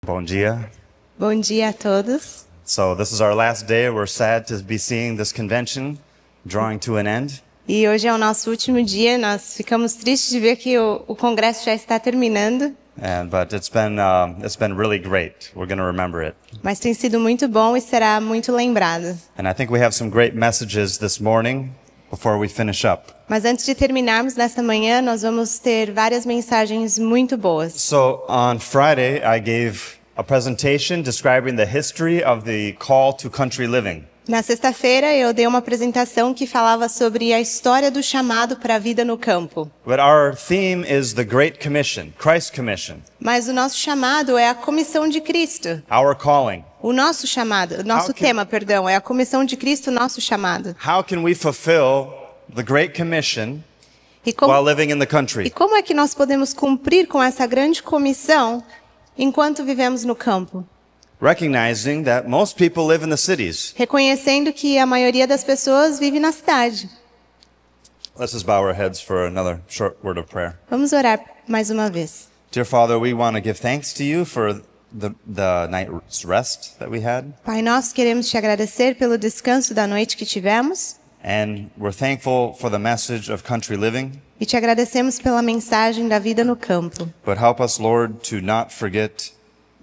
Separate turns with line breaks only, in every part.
Bom dia.
Bom dia a todos.
So this is our last day. We're sad to be seeing this convention drawing to an end.
E hoje é o nosso último dia. Nós ficamos tristes de ver que o congresso já está terminando.
But it's been really great. We're going to remember it.
Mas tem sido muito bom e será muito lembrado.
And I think we have some great messages this morning before we finish up.
Mas antes de terminarmos nesta manhã, nós vamos ter várias mensagens muito boas.
So on Friday, I gave a presentation describing the history of the call to country living.
Na sexta-feira, eu dei uma apresentação que falava sobre a história do chamado para a vida no campo.
But our theme is the Great Commission, Christ's Commission,
Mas o nosso chamado é a comissão de Cristo.
our calling.
O nosso chamado, o nosso tema, perdão, é a comissão de Cristo, o nosso chamado.
How can we fulfill the Great Commission
E como,
while living in the
e
country?
como é que nós podemos cumprir com essa grande comissão enquanto vivemos no campo?
Recognizing that most people live in the cities.
Reconhecendo que a maioria das pessoas vive na cidade.
Let's just bow our heads for another short word of prayer.
Vamos orar mais uma vez.
Dear Father, we want to give thanks to you for the night's rest that we had.
Pai, nós queremos te agradecer pelo descanso da noite que tivemos
And we're thankful for the message of country living.
e te agradecemos pela mensagem da vida no campo.
But help us, Lord, to not forget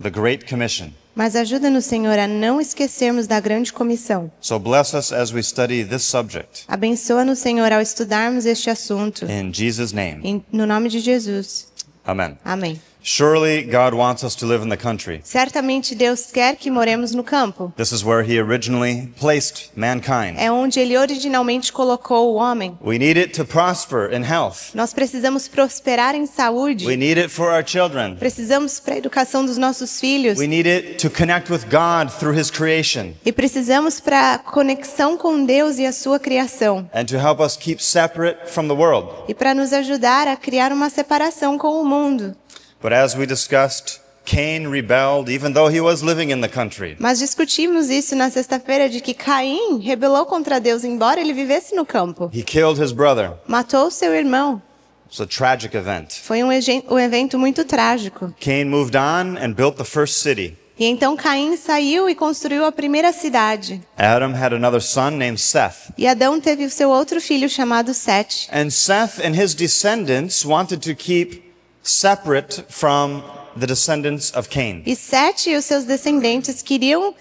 the Great Commission.
Mas ajuda-nos, Senhor, a não esquecermos da grande comissão.
So bless us as we study this subject.
Abençoa-nos, Senhor, ao estudarmos este assunto.
In Jesus' name,
No nome de Jesus.
amen.
Amém.
Surely God wants us to live in the country.
Certamente Deus quer que moremos no campo.
This is where He originally placed mankind.
É onde Ele originalmente colocou o homem.
We need it to prosper in health.
Nós precisamos prosperar em
We
saúde.
need it for our children.
Precisamos para a educação dos nossos filhos.
We need it to connect with God through His creation
E precisamos para a conexão com Deus e a sua criação.
and to help us keep separate from the world.
E para nos ajudar a criar uma separação com o mundo.
But as we discussed, Cain rebelled even though he was living in the country.
Mas discutimos isso na sexta-feira de que Caim rebelou contra Deus, embora ele vivesse no campo.
He killed his brother.
Matou seu irmão.
It's a tragic event.
Foi um evento muito trágico.
Cain moved on and built the first city.
E então Caim saiu e construiu a primeira cidade.
Adam had another son named Seth.
E Adão teve o seu outro filho chamado Sete.
And Seth and his descendants wanted to keep separate from the descendants of Cain.
E Sete e os seus descendentes queriam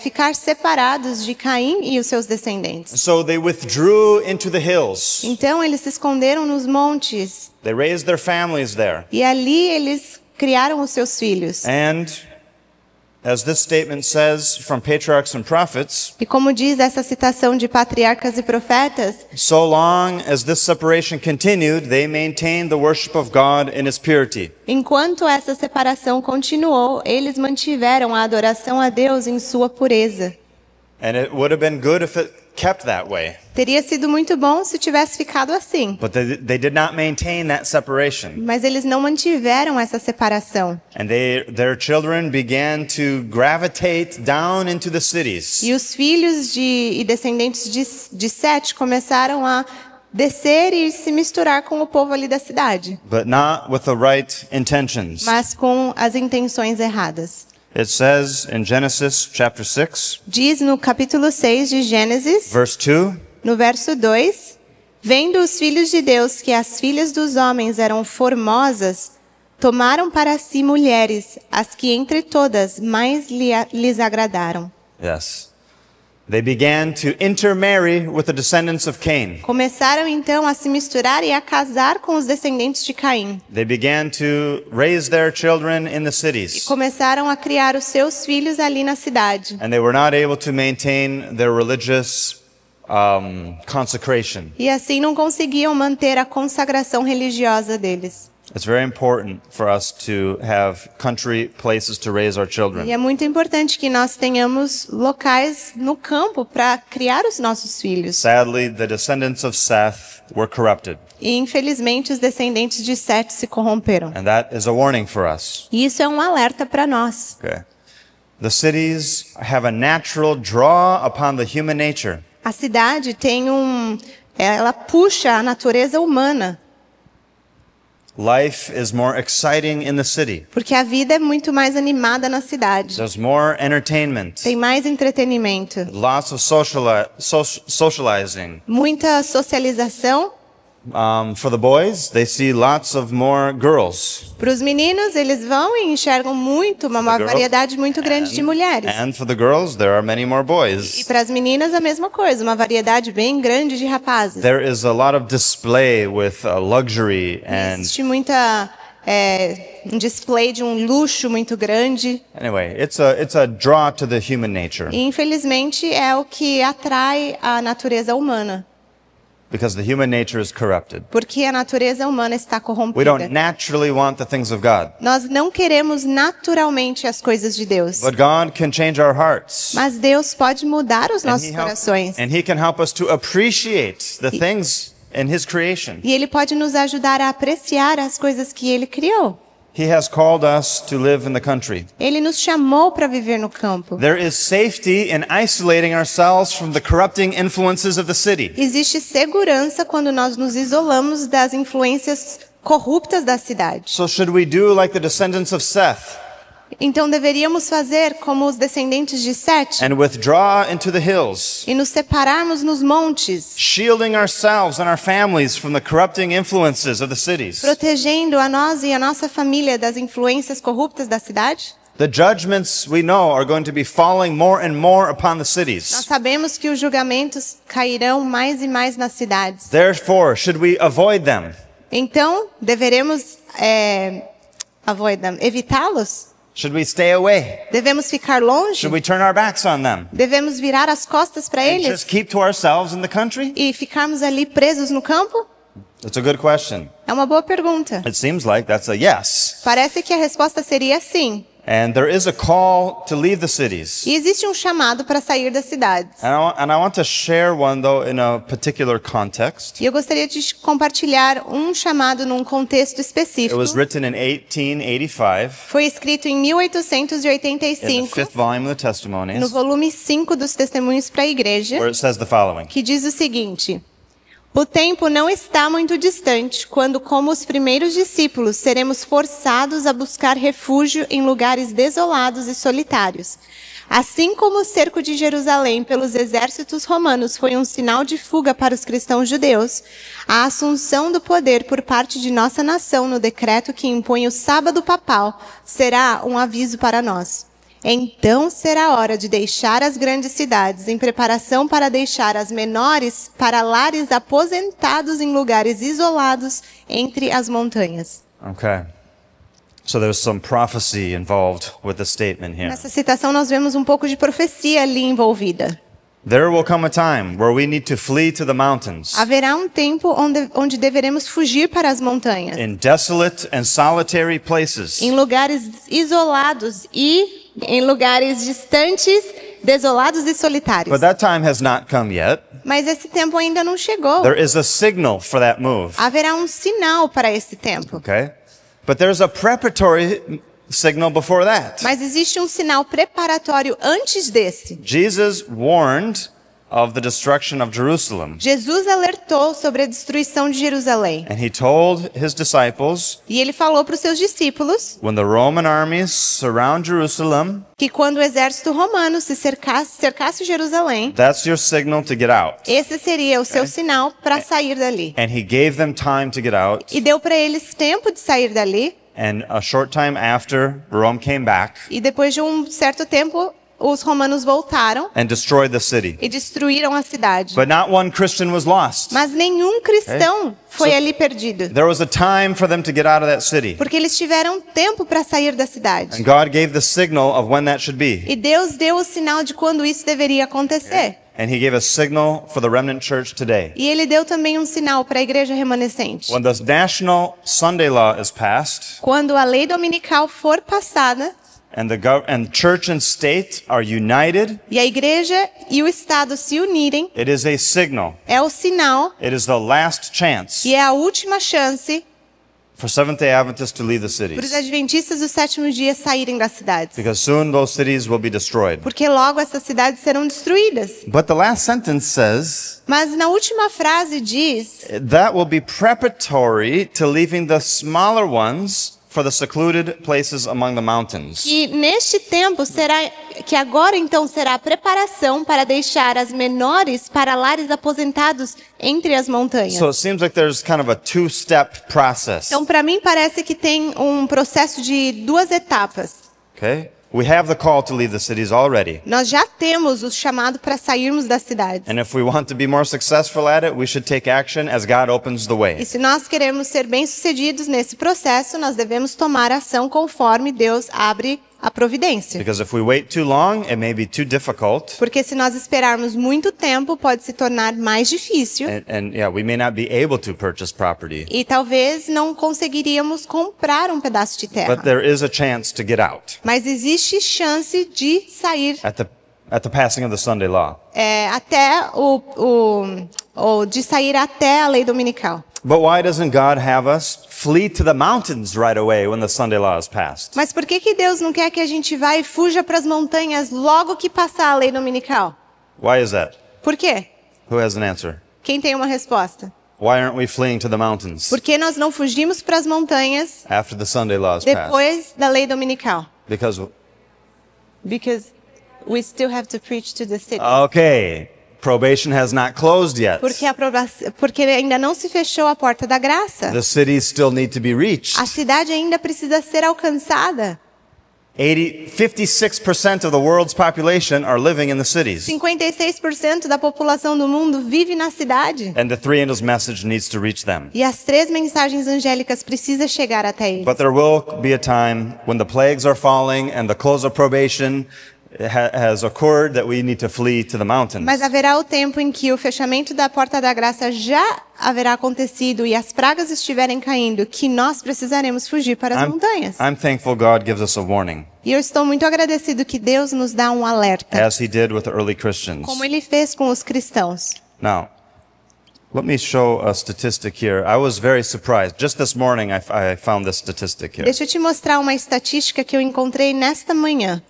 ficar separados de Caim e os seus descendentes.
So they withdrew into the hills.
Então eles se esconderam nos montes.
They raised their families there.
E ali eles criaram os seus filhos.
And as this statement says from patriarchs and prophets,
E como diz essa citação de patriarcas e profetas,
so long as this separation continued, they maintained the worship of God in its purity.
enquanto essa separação continuou, eles mantiveram a adoração a Deus em sua pureza.
And it would have been good if it kept that way.
Teria sido muito bom se tivesse ficado assim.
But they did not maintain that separation.
Mas eles não mantiveram essa separação.
And their children began to gravitate down into the cities.
E os filhos e descendentes de Sete começaram a descer e se misturar com o povo ali da cidade.
But not with the right intentions.
Mas com as intenções erradas.
It says in Genesis chapter 6,
Diz no capítulo 6 de Gênesis,
verse 2,
no verso 2, vendo os filhos de Deus que as filhas dos homens eram formosas, tomaram para si mulheres, as que entre todas mais lhes agradaram.
yes. They began to intermarry with the descendants of Cain.
Começaram então a se misturar e a casar com os descendentes de Caim.
They began to raise their children in the
E
cities.
começaram a criar os seus filhos ali na cidade.
And they were not able to maintain their religious consecration.
E assim não conseguiam manter a consagração religiosa deles.
It's very important for us to have country places to raise our
E
children.
é muito importante que nós tenhamos locais no campo para criar os nossos filhos.
Sadly, the descendants of Seth were corrupted.
E infelizmente os descendentes de Sete se corromperam.
And that is a warning for us.
E isso é um alerta para nós.
Okay. The cities have a natural draw upon the human nature.
A cidade tem ela puxa a natureza humana.
Life is more exciting in the city.
Porque a vida é muito mais animada na cidade.
There's more entertainment.
Tem mais entretenimento,
Lots of socializing.
muita socialização.
For the boys, they see lots of more girls.
Para os meninos, eles vão e enxergam uma
girls,
variedade muito grande de mulheres.
And for the girls, there are many more
E
boys.
para as meninas, a mesma coisa, uma variedade bem grande de rapazes.
There is a lot of display with luxury and
Existe um display de um luxo muito grande.
anyway, it's a draw to the human nature
E, infelizmente, é o que atrai a natureza humana.
because the human nature is corrupted.
Porque a natureza humana está
We
corrompida.
don't naturally want the things of God,
Nós não queremos naturalmente as coisas de Deus.
but God can change our hearts.
Mas Deus pode mudar os nossos corações.
And he can help us to appreciate the things in his creation.
E Ele pode nos ajudar a apreciar as coisas que Ele criou.
He has called us to live in the country.
Ele nos chamou para viver no campo.
There is safety in isolating ourselves from the corrupting influences of the city.
Existe segurança quando nós nos isolamos das influências corruptas da cidade.
So should we do like the descendants of Seth
Então deveríamos fazer como os descendentes de Sete
and withdraw into the hills,
e nos separarmos nos montes,
shielding ourselves and our families from the corrupting influences of the cities?
protegendo a nós e a nossa família das influências corruptas da cidade?
The judgments we know are going to be falling more and more upon the
Nós
cities.
sabemos que os julgamentos cairão mais e mais nas cidades.
Therefore, should we avoid them?
Então, deveremos evitá-los?
Should we stay away?
Devemos ficar longe?
Should we turn our backs on them?
Devemos virar as costas para
And
eles
just keep to ourselves in the country?
e ficarmos ali presos no campo?
That's a good question.
É uma boa pergunta.
It seems like that's a yes.
Parece que a resposta seria sim.
And there is a call to leave the cities.
E existe um chamado para sair das cidades.
And I want to share one, though, in a particular context.
E eu gostaria de compartilhar um chamado num contexto
It
específico.
was written in 1885
Foi escrito em
in the
1885,
fifth volume of the Testimonies,
no volume 5 dos Testemunhos para a Igreja,
where it says the following.
que diz o seguinte: o tempo não está muito distante, quando, como os primeiros discípulos, seremos forçados a buscar refúgio em lugares desolados e solitários. Assim como o cerco de Jerusalém pelos exércitos romanos foi um sinal de fuga para os cristãos judeus, a assunção do poder por parte de nossa nação no decreto que impõe o sábado papal será um aviso para nós. Então será hora de deixar as grandes cidades em preparação para deixar as menores para lares aposentados em lugares isolados entre as montanhas.
Okay. So there's some prophecy involved with the statement here.
Nessa citação nós vemos um pouco de profecia ali envolvida.
There will come a time where we need to flee to the mountains,
Haverá um tempo onde deveremos fugir para as montanhas,
in desolate and solitary places.
em lugares isolados e em lugares distantes, desolados e solitários.
But that time has not come yet.
Mas esse tempo ainda não chegou.
There is a signal for that move.
Haverá um sinal para esse tempo.
Okay? But there's a preparatory signal before that.
Mas existe um sinal preparatório antes desse.
Jesus warned of the destruction of Jerusalem.
Jesus alertou sobre a destruição de Jerusalém.
And he told his disciples,
E ele falou para os seus discípulos
when the Roman armies surround Jerusalem,
que quando o exército romano se cercasse Jerusalém,
that's your signal to get out.
esse seria o seu sinal para sair dali.
And he gave them time to get out.
E deu para eles tempo de sair dali.
And a short time after, Rome came back
E depois de um certo tempo, os romanos voltaram
and destroyed the city.
e destruíram a cidade.
But not one Christian was lost.
Mas nenhum cristão foi ali perdido.
There was a time for them to get out of that city.
Porque eles tiveram tempo para sair da cidade.
And God gave the signal of when that should be.
E Deus deu o sinal de quando isso deveria acontecer.
And he gave a signal for the remnant church today.
E ele deu também um sinal para a igreja remanescente.
When the national Sunday law is passed,
Quando a lei dominical for passada
and church and state are united,
e a igreja e o Estado se unirem,
it is a signal.
é o sinal
It is the last chance
e é a última chance
for Seventh-day Adventists to leave the
para os
cities.
adventistas do sétimo dia saírem das cidades.
Because soon those cities will be destroyed.
Porque logo essas cidades serão destruídas.
But the last sentence says
Mas na última frase diz
that will be preparatory to leaving the smaller ones for the secluded places among the mountains.
que neste tempo será que agora então será a preparação para deixar as menores para lares aposentados entre as montanhas.
So it seems like there's kind of a two-step process.
Então para mim parece que tem um processo de duas etapas.
Okay? We have the call to leave the cities already.
Nós já temos o chamado para sairmos das cidades.
And if we want to be more successful at it, we should take action as God opens the
E
way.
se nós queremos ser bem-sucedidos nesse processo, nós devemos tomar ação conforme Deus abre a providência.
Because if we wait too long, it may be too difficult.
Porque se nós esperarmos muito tempo, pode se tornar mais difícil
And yeah, we may not be able to purchase property.
e talvez não conseguiríamos comprar um pedaço de terra.
But there is a chance to get out
Mas existe chance de sair
at the passing of the Sunday law.
até de sair até a lei dominical.
But why doesn't God have us flee to the mountains right away when the Sunday law is passed?
Mas por que Deus não quer que a gente vá e fuja para as montanhas logo que passar a lei dominical?
Why is that?
Por quê?
Who has an answer?
Quem tem uma resposta?
Why aren't we fleeing to the mountains
Por que nós não fugimos para as montanhas
after the Sunday law is passed?
depois da lei dominical?
Because,
Because we still have to preach to the city.
okay, probation has not closed yet.
Porque ainda não se fechou a porta da graça.
The cities still need to be reached.
A cidade ainda precisa ser alcançada.
56% of the world's population are living in the cities.
56% da população do mundo vive na cidade.
And the three angels' message needs to reach them.
E as três mensagens angélicas precisam chegar até eles.
But there will be a time when the plagues are falling and the close of probation has occurred that we need to flee to the mountains.
Mas haverá o tempo em que o fechamento da porta da graça já haverá acontecido e as pragas estiverem caindo, que nós precisaremos fugir para as montanhas.
I'm thankful God gives us a warning,
E eu estou muito agradecido que Deus nos dá um alerta,
as He did with the early Christians.
como Ele fez com os cristãos.
Now, let me show a statistic here. I was very surprised. Just this morning I found this statistic here.
Deixa eu te mostrar uma estatística que eu encontrei nesta manhã.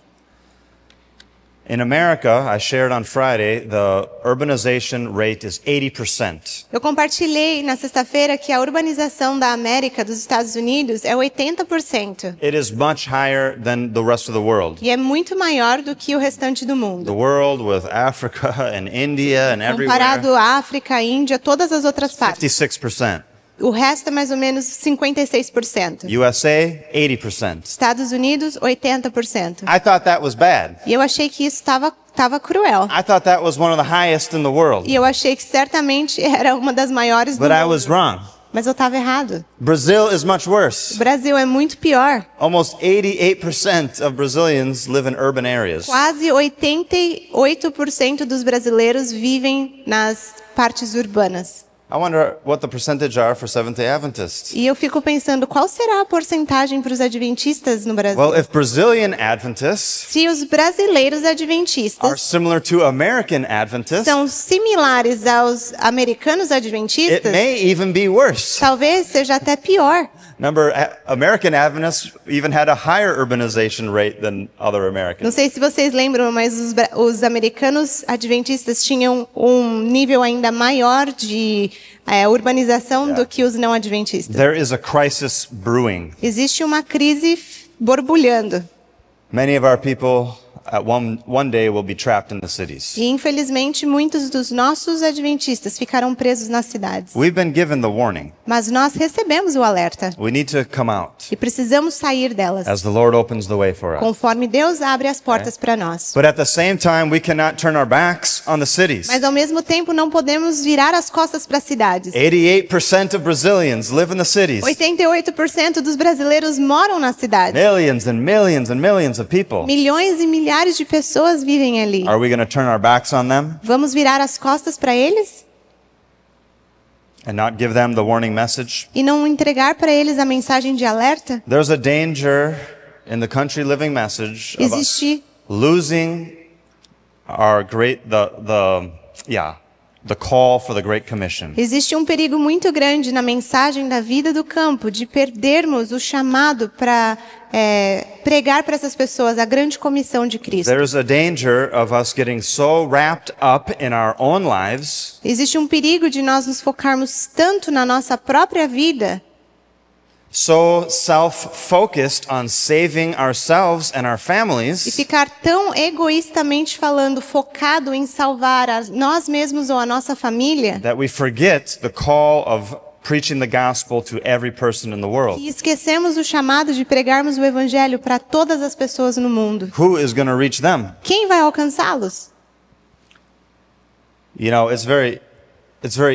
In America, I shared on Friday, the urbanization rate is 80%.
Eu compartilhei na sexta-feira que a urbanização da América, dos Estados Unidos, é 80%.
It is much higher than the rest of the world.
E é muito maior do que o restante do
The
mundo.
world with Africa and India and everywhere,
Comparado à África, Índia, todas as outras partes.
56%.
O resto é mais ou menos 56%.
USA, 80%.
Estados Unidos, 80%.
I thought that was bad.
E eu achei que isso estava cruel.
I thought that was one of the highest in the world.
E eu achei que certamente era uma das maiores do
But I
mundo.
was wrong.
Mas eu estava errado.
Brazil is much
O
worse.
Brasil é muito pior.
Almost 88% of Brazilians live in urban areas.
Quase 88% dos brasileiros vivem nas partes urbanas.
I wonder what the percentage are for Seventh-day Adventists.
E eu fico pensando, qual será a porcentagem para os adventistas no Brasil?
Well, if Brazilian Adventists
Se os brasileiros
are
adventistas
similar to American Adventists,
são similares aos americanos
it
adventistas,
may even be worse.
talvez seja até pior.
Remember, American Adventists even had a higher urbanization rate than other
Não
Americans.
sei se vocês lembram, mas os americanos adventistas tinham um nível ainda maior de urbanização do que os não adventistas.
There is a crisis brewing.
Existe uma crise borbulhando.
Many of our people at one day will be trapped in the cities.
E, infelizmente, muitos dos nossos adventistas ficarão presos nas cidades.
We've been given the warning.
Mas nós recebemos o alerta
We need to come out
e precisamos sair delas,
as the Lord opens the way for us.
conforme Deus abre as portas para nós.
But at the same time, we cannot turn our backs on the cities.
Mas, ao mesmo tempo, não podemos virar as costas para as cidades.
88% of Brazilians live in the cities.
88% dos brasileiros moram nas cidades.
Millions and millions and millions of people.
Milhões e milhares de pessoas vivem ali.
Are we going to turn our backs on them
Vamos virar as costas para eles
and not give them the warning message?
e não entregar para eles a mensagem de alerta?
There's a danger in the country living message of us
Existe
losing our the call for the Great Commission.
Existe um perigo muito grande na mensagem da vida do campo, de perdermos o chamado para pregar para essas pessoas a grande comissão de Cristo.
There's a danger of us getting so wrapped up in our own lives
Existe um perigo de nós nos focarmos tanto na nossa própria vida,
so self-focused on saving ourselves and our
e
families
ficar tão egoístamente falando, focado em salvar nós mesmos ou a nossa família,
that we forget the call of preaching the gospel to every person in the world.
e esquecemos o chamado de pregarmos o evangelho para todas as pessoas no mundo.
Who is going to reach them?
Quem vai alcançá-los?
You know, it's very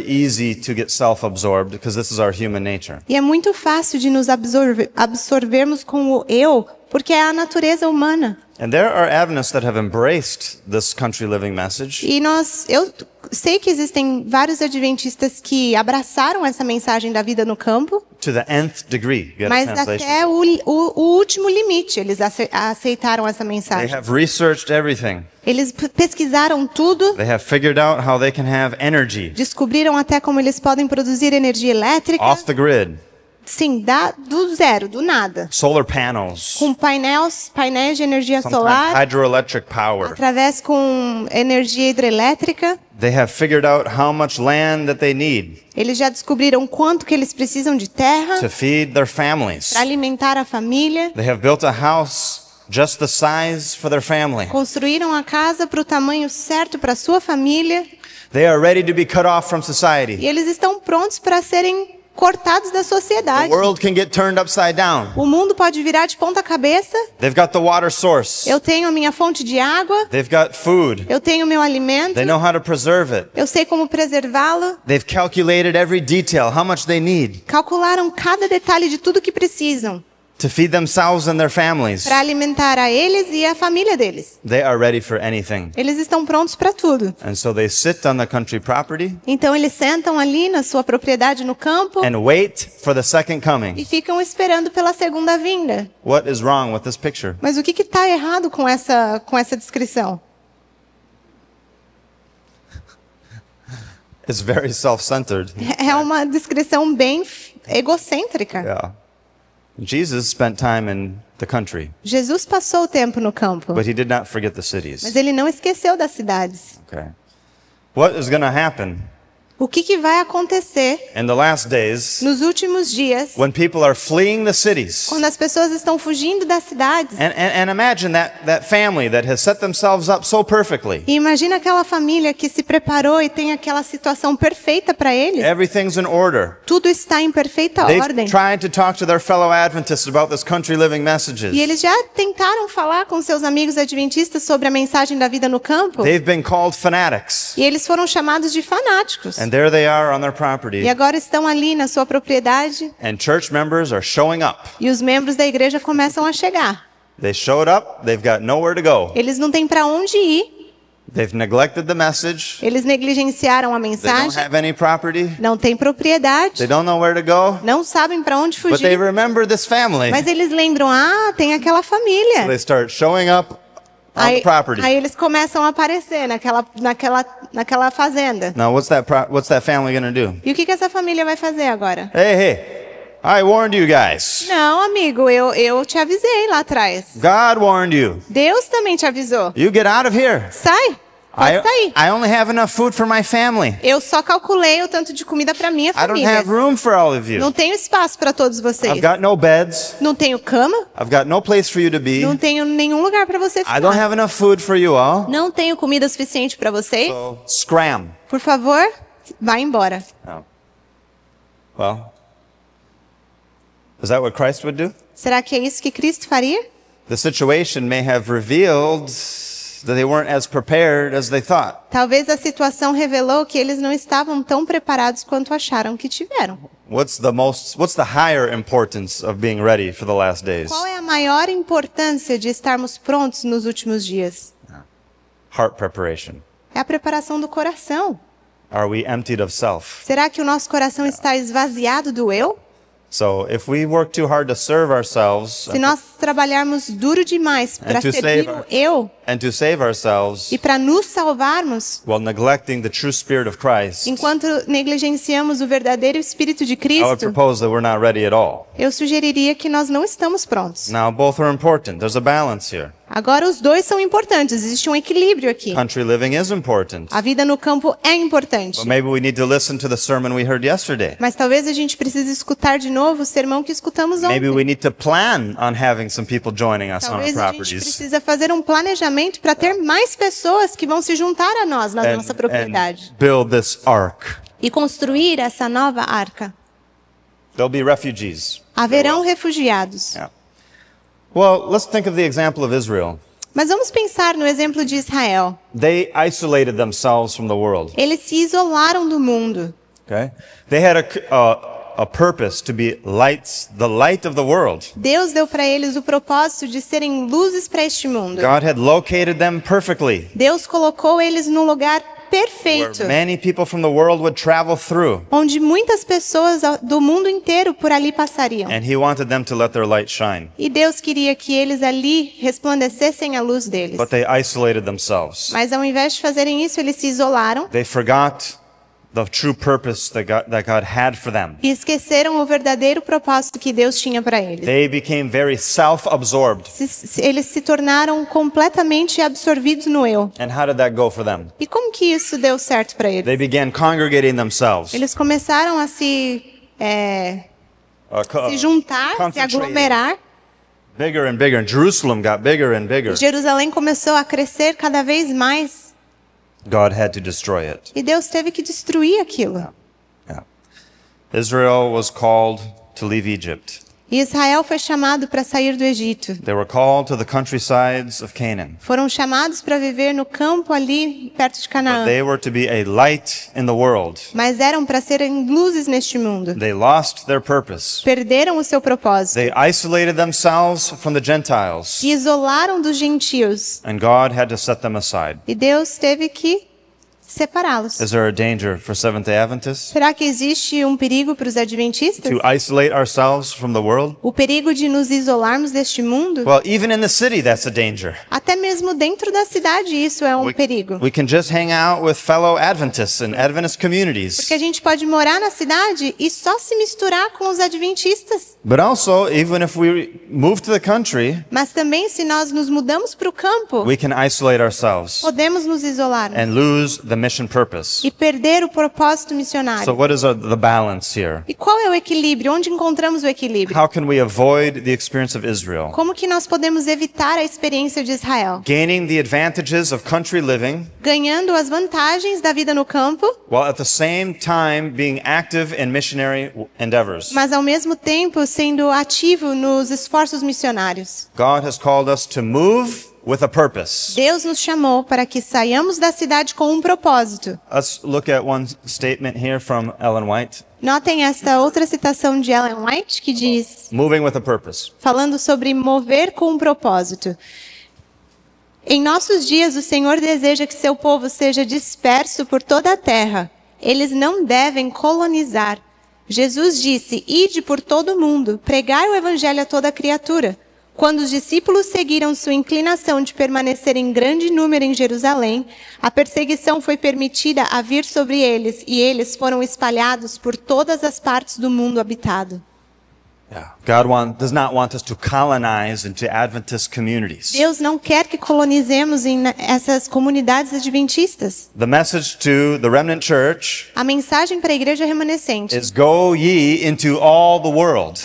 easy to get self-absorbed because this is our human nature.
E é muito fácil de nos absorvermos com o eu, porque é a natureza humana.
And there are Adventists that have embraced this country living message.
E eu sei que existem vários adventistas que abraçaram essa mensagem da vida no campo,
To the nth degree. You get a
mas
translation?
até o último limite eles aceitaram essa
They
mensagem.
have researched everything.
Eles pesquisaram tudo,
They have figured out how they can have energy
descobriram até como eles podem produzir energia elétrica,
off the grid,
sim, do zero, do nada,
solar panels,
com painéis de energia
sometimes
solar,
hydroelectric power.
através com energia hidrelétrica.
They have figured out how much land that they need
Eles já descobriram quanto que eles precisam de terra
to feed their families.
para alimentar a família.
They have built a house just the size for their family.
Construíram a casa para o tamanho certo para sua família.
They are ready to be cut off from society.
E eles estão prontos para serem cortados da
The
sociedade.
world can get turned upside down.
O mundo pode virar de ponta cabeça.
They've got the water source.
Eu tenho a minha fonte de água.
They've got food.
Eu tenho o meu alimento.
They know how to preserve it.
Eu sei como preservá-lo.
They've calculated every detail, how much they need
Calcularam cada detalhe de tudo que precisam
to feed themselves and their families.
para alimentar a eles e a família deles.
They are ready for anything.
Eles estão prontos para tudo.
And so they sit on the country property
Então eles sentam ali na sua propriedade no campo
and wait for the second
e
coming.
ficam esperando pela segunda vinda.
What is wrong with this picture?
Mas o que está errado com essa descrição?
It's very self-centered.
É uma descrição bem egocêntrica.
Yeah. Jesus spent time in the country,
Jesus passou o tempo no campo,
but he did not forget the
mas
cities.
ele não esqueceu das cidades.
Okay. What is going to happen
O que vai acontecer
in the last days
nos últimos dias,
when people are fleeing the cities?
quando as pessoas estão fugindo das cidades?
And imagine that family that has set themselves up so perfectly.
E imagina aquela família que se preparou e tem aquela situação perfeita para eles.
Everything's in order.
Tudo está em perfeita
They've
ordem.
tried to talk to their fellow Adventists about this country living messages.
E eles já tentaram falar com seus amigos adventistas sobre a mensagem da vida no campo.
They've been called fanatics.
E eles foram chamados de fanáticos.
And there they are on their property.
E agora estão ali na sua propriedade
And church members are showing up.
e os membros da igreja começam a chegar.
They showed up, they've got nowhere to go.
Eles não têm para onde ir.
They've neglected the message.
Eles negligenciaram a
They don't
mensagem.
have any property.
Não têm propriedade.
They don't know where to go.
Não sabem para onde
But they
fugir.
remember this family.
Mas eles lembram, tem aquela
So
família.
they start showing up on the property.
Aí eles começam a aparecer naquela fazenda.
Now what's that family going to do?
E o que essa família vai fazer agora?
Hey, I warned you guys.
Não, amigo, eu te avisei lá atrás.
God warned you.
Deus também te avisou.
You get out of here.
Sai, pode sair.
I only have enough food for my family.
Eu só calculei o tanto de comida para minha
I don't
família.
have room for all of you.
Não tenho espaço para todos vocês.
I've got no beds.
Não tenho cama.
I've got no place for you to be.
Não tenho nenhum lugar para você
I don't
ficar.
have enough food for you all.
Não tenho comida suficiente para vocês.
So scram.
Por favor, vá embora.
Oh. Well, is that what Christ would do?
Será que é isso que Cristo faria?
The situation may have revealed that they weren't as prepared as they thought.
Talvez a situação revelou que eles não estavam tão preparados quanto acharam que tiveram.
What's the higher importance of being ready for the last days?
Qual é a maior importância de estarmos prontos nos últimos dias?
Heart preparation.
É a preparação do coração.
Are we emptied of self?
Será que o nosso coração está esvaziado do eu?
So if we work too hard to serve ourselves
Se nós trabalharmos duro demais para
to
servir
save-
o eu
and to save ourselves
e para nos salvarmos,
while neglecting the true spirit of Christ,
enquanto negligenciamos o verdadeiro Espírito de
I would
Cristo,
propose that we're not ready at all.
eu sugeriria que nós não estamos prontos.
Now, both are important. There's a balance here.
Agora, os dois são importantes, existe um equilíbrio aqui.
Country living is important.
A vida no campo é importante,
But maybe we need to listen to the sermon we heard yesterday.
mas talvez a gente precise escutar de novo o sermão que escutamos
Maybe
ontem.
we need to plan on having some people joining us on our
Talvez a gente
properties
precisa fazer um planejamento para ter mais pessoas que vão se juntar a nós na nossa
and
propriedade
build this ark.
e construir essa nova arca.
There'll be refugees.
Haverão refugiados.
Yeah. Well, let's think of the example of Israel.
Mas vamos pensar no exemplo de Israel.
They isolated themselves from the world.
Eles se isolaram do mundo.
Okay? They had a purpose to be lights, the light of the world.
Deus deu para eles o propósito de serem luzes para este mundo.
God had located them perfectly,
Deus colocou eles no lugar
where
perfeito,
many people from the world would travel through.
onde muitas pessoas do mundo inteiro por ali passariam.
And He wanted them to let their light shine.
E Deus queria que eles ali resplandecessem a luz deles.
But they isolated themselves.
Mas ao invés de fazerem isso, eles se isolaram
They forgot the true purpose that God had for them.
e esqueceram o verdadeiro propósito que Deus tinha para eles.
They became very self-absorbed.
Eles se tornaram completamente absorvidos no eu.
And how did that go for them?
E como que isso deu certo para eles?
They began congregating themselves.
Eles começaram a se juntar, se
concentrating.
aglomerar.
Bigger and bigger. And Jerusalem got bigger and bigger.
Jerusalém começou a crescer cada vez mais.
God had to destroy it.
E Deus teve que destruir aquilo.
Yeah. Israel was called to leave Egypt.
E Israel foi chamado para sair do Egito.
They were called to the countrysides of Canaan.
Foram chamados para viver no campo ali perto de Canaã.
They were to be a light in the world.
Mas eram para serem luzes neste mundo.
They lost their purpose.
Perderam o seu propósito.
They isolated themselves from the Gentiles.
Se isolaram dos gentios.
And God had to set them aside.
E Deus teve que separá-los.
Is there a danger for Seventh-day Adventists
Será que existe um perigo para os adventistas?
to isolate ourselves from the world?
O perigo de nos isolarmos deste mundo?
Well, even in the city, that's a danger.
Até mesmo dentro da cidade isso é um perigo.
We can just hang out with fellow Adventists and Adventist communities.
Porque a gente pode morar na cidade e só se misturar com os adventistas.
But also, even if we move to the country,
Mas também se nós nos mudamos para o campo,
we can isolate ourselves
podemos nos isolar
and lose the mission purpose.
e perder o propósito
So
missionário.
what is the balance here?
E qual é o equilíbrio? Onde encontramos o equilíbrio?
How can we avoid the experience of Israel?
Como que nós podemos evitar a experiência de Israel?
Gaining the advantages of country living,
Ganhando as vantagens da vida no campo,
while at the same time being active in missionary endeavors.
mas ao mesmo tempo sendo ativo nos esforços missionários.
God has called us to move with a purpose.
Deus nos chamou para que saiamos da cidade com um propósito.
Let's look at one statement here from Ellen White.
Notem esta outra citação de Ellen White que diz,
Moving with a purpose.
falando sobre mover com um propósito. Em nossos dias, o Senhor deseja que seu povo seja disperso por toda a terra. Eles não devem colonizar. Jesus disse, ide por todo o mundo, pregai o evangelho a toda criatura. Quando os discípulos seguiram sua inclinação de permanecer em grande número em Jerusalém, a perseguição foi permitida a vir sobre eles e eles foram espalhados por todas as partes do mundo habitado.
God does not want us to colonize into Adventist communities.
Deus não quer que colonizemos em essas comunidades adventistas.
The message to the remnant church
A mensagem para a igreja remanescente
is go ye into all the world.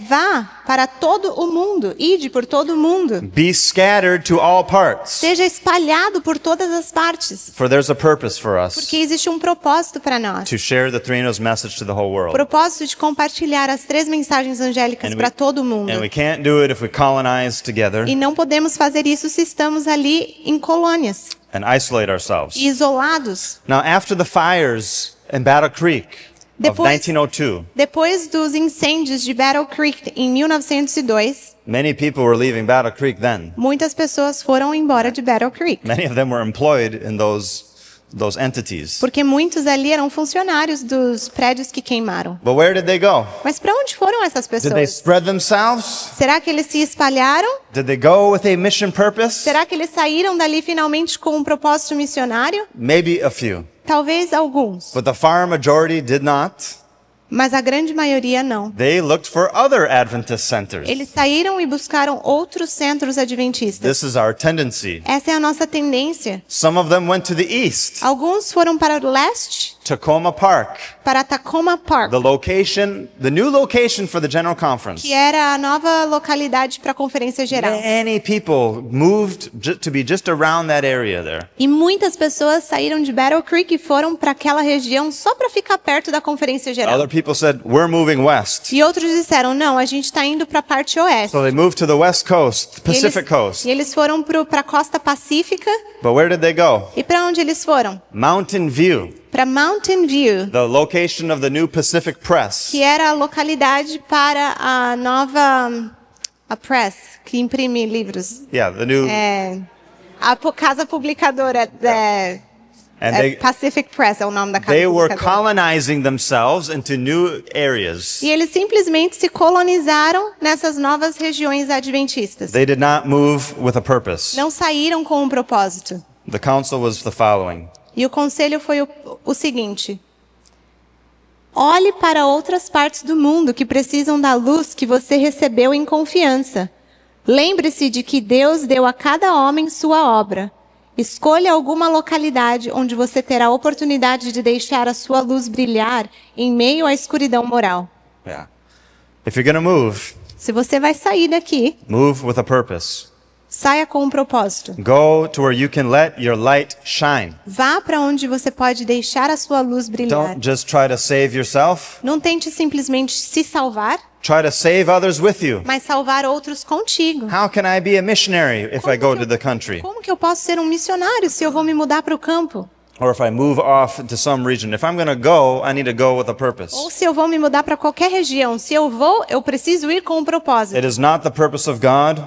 vá para todo o mundo, ide por todo o mundo.
Be scattered to all parts.
Seja espalhado por todas as partes.
For there's a purpose for us
Porque existe um propósito para nós.
to share the three news message to the whole
O
world.
propósito de compartilhar as 3 mensagens angélicas para todo o mundo.
And we can't do it if we colonize together
E não podemos fazer isso se estamos ali em colônias,
and isolate ourselves.
isolados.
Now, after the fires in Battle Creek of
Depois-
1902,
Depois dos incêndios de Battle Creek em 1902,
many people were leaving Battle Creek then.
muitas pessoas foram embora de Battle Creek.
Many of them were employed in those those entities.
Porque muitos ali eram funcionários dos prédios que queimaram.
But where did they go?
Mas para onde foram essas
Did they
pessoas?
spread themselves?
Será que eles se espalharam?
Did they go with a mission purpose?
Será que eles saíram dali finalmente com um propósito missionário?
Maybe a few.
Talvez alguns,
But the far majority did not.
mas a grande maioria não.
They looked for other Adventist centers.
Eles saíram e buscaram outros centros adventistas.
This is our tendency.
Essa é a nossa tendência.
Some of them went to the east,
Alguns foram para o leste,
Tacoma Park,
para Tacoma Park,
the new location for the General Conference.
que era a nova localidade para a conferência geral.
Many people moved to be just around that area there.
E muitas pessoas saíram de Battle Creek e foram para aquela região só para ficar perto da conferência geral.
Other people said, we're moving west.
E outros disseram, não, a gente está indo para a parte oeste.
So they moved to the west coast,
E eles-
Pacific coast.
E eles foram para a costa pacífica.
But where did they go?
E para onde eles foram?
Mountain View,
Para Mountain View,
the location of the new Pacific Press.
que era a localidade para a nova a Press, que imprime livros.
Yeah, the new,
É, a casa publicadora
and they
Pacific Press é o nome da casa
they were
publicadora.
colonizing themselves into new areas.
E eles simplesmente se colonizaram nessas novas regiões adventistas.
They did not move with a purpose.
Não saíram com um propósito.
The counsel was the following.
E o conselho foi o seguinte: olhe para outras partes do mundo que precisam da luz que você recebeu em confiança. Lembre-se de que Deus deu a cada homem sua obra. Escolha alguma localidade onde você terá a oportunidade de deixar a sua luz brilhar em meio à escuridão moral.
Yeah. If you're going to move,
Se você vai sair daqui,
move with a purpose.
saia com um propósito.
Go to where you can let your light shine.
Vá para onde você pode deixar a sua luz brilhar.
Don't just try to save yourself.
Não tente simplesmente se salvar,
Try to save others with you.
mas salvar outros contigo.
How can I be a missionary if I go to the country?
Como que eu posso ser um missionário se eu vou me mudar para o campo?
Or if I move off to some region? If I'm going to go, I need to go with a purpose.
Ou se eu vou me mudar para qualquer região? Se eu vou, eu preciso ir com um propósito.
It is not the purpose of God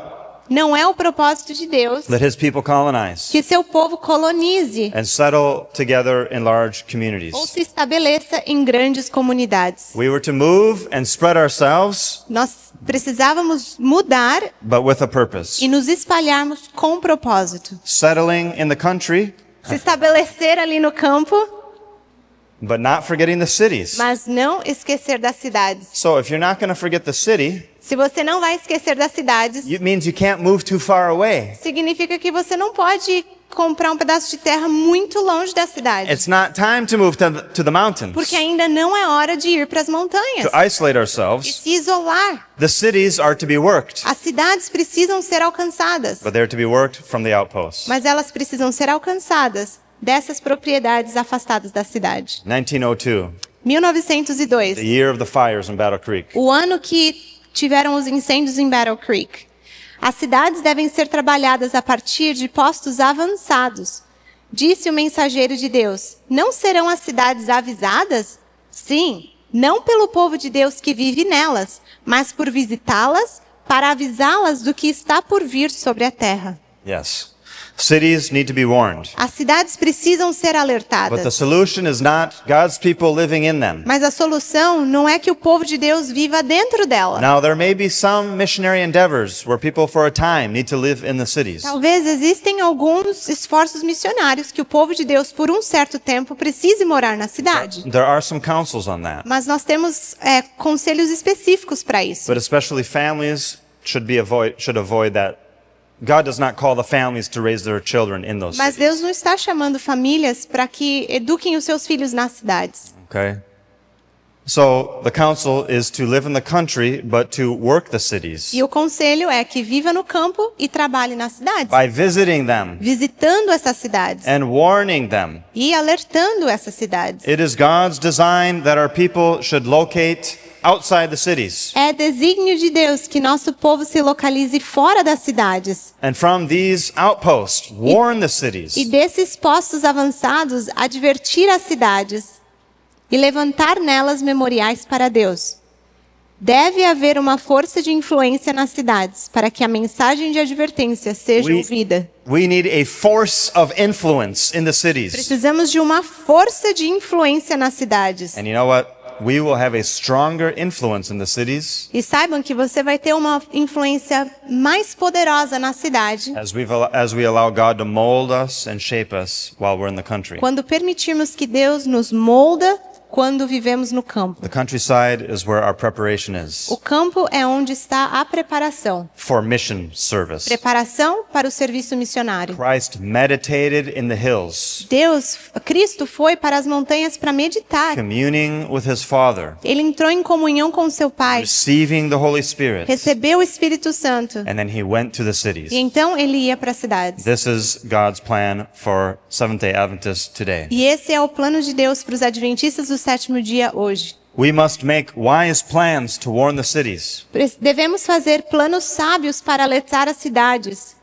Não é o propósito de Deus
that his people colonize
que seu povo colonize
and settle together in large communities.
ou se estabeleça em grandes comunidades.
We were to move and spread ourselves,
Nós precisávamos mudar
but with a purpose.
e nos espalharmos com um propósito.
Settling in the country,
Se estabelecer ali no campo,
but not forgetting the cities.
mas não esquecer das cidades.
So if you're not going to forget the city,
Se você não vai esquecer das cidades,
it means you can't move too far away.
significa que você não pode comprar um pedaço de terra muito longe da cidade.
It's not time to move to the mountains,
Porque ainda não é hora de ir para as montanhas
to isolate
e
ourselves.
se isolar.
The cities are to be worked,
As cidades precisam ser alcançadas,
but they're to be worked from the outposts.
mas elas precisam ser alcançadas dessas propriedades afastadas da cidade.
1902,
1902,
the year of the fires in Battle Creek.
o ano que tiveram os incêndios em Battle Creek. As cidades devem ser trabalhadas a partir de postos avançados. Disse o mensageiro de Deus: não serão as cidades avisadas? Sim, não pelo povo de Deus que vive nelas, mas por visitá-las, para avisá-las do que está por vir sobre a terra.
Yes. Cities need to be warned.
As cidades precisam ser
But the
alertadas.
solution is not God's people living in them.
Mas a solução não é que o povo de Deus viva dentro dela.
Now, there may be some missionary endeavors where people for a time need to live in the cities.
Talvez existem alguns esforços missionários que o povo de Deus, por um certo tempo, precise morar na cidade.
There are some counsels on that.
Mas nós temos conselhos específicos para isso.
But especially families should avoid that. God does not call the families to raise their children in those
Mas
cities.
Deus não está chamando famílias para que eduquem os seus filhos nas cidades.
Okay? So the counsel is to live in the country, but to work the cities
E o conselho é que viva no campo e trabalhe nas cidades,
by visiting them
visitando essas cidades
and warning them.
e alertando essas cidades.
It is God's design that our people should locate outside the cities.
É desígnio de Deus que nosso povo se localize fora das cidades.
And from these outposts, warn the cities.
E desses postos avançados, advertir as cidades e levantar nelas memoriais para Deus. Deve haver uma força de influência nas cidades para que a mensagem de advertência seja ouvida.
We need a force of influence in the cities.
Precisamos de uma força de influência nas cidades.
And you know what? We will have a stronger influence in the cities
E saibam que você vai ter uma influência mais poderosa na cidade
as we allow God to mold us and shape us while we're in the country.
quando permitirmos que Deus nos molda quando vivemos no campo.
The countryside is where our preparation is
O campo é onde está a preparação.
for mission service.
Preparação para o serviço missionário.
Christ meditated in the hills,
Cristo foi para as montanhas para meditar.
communing with his Father,
Ele entrou em comunhão com seu Pai,
receiving the Holy Spirit,
recebeu o Espírito Santo
and then he went to the cities.
e então ele ia para as cidades.
This is God's plan for Seventh-day Adventists today.
E esse é o plano de Deus para os adventistas do sétimo dia hoje.
We must make wise plans to warn the cities.
Devemos fazer planos sábios para alertar as cidades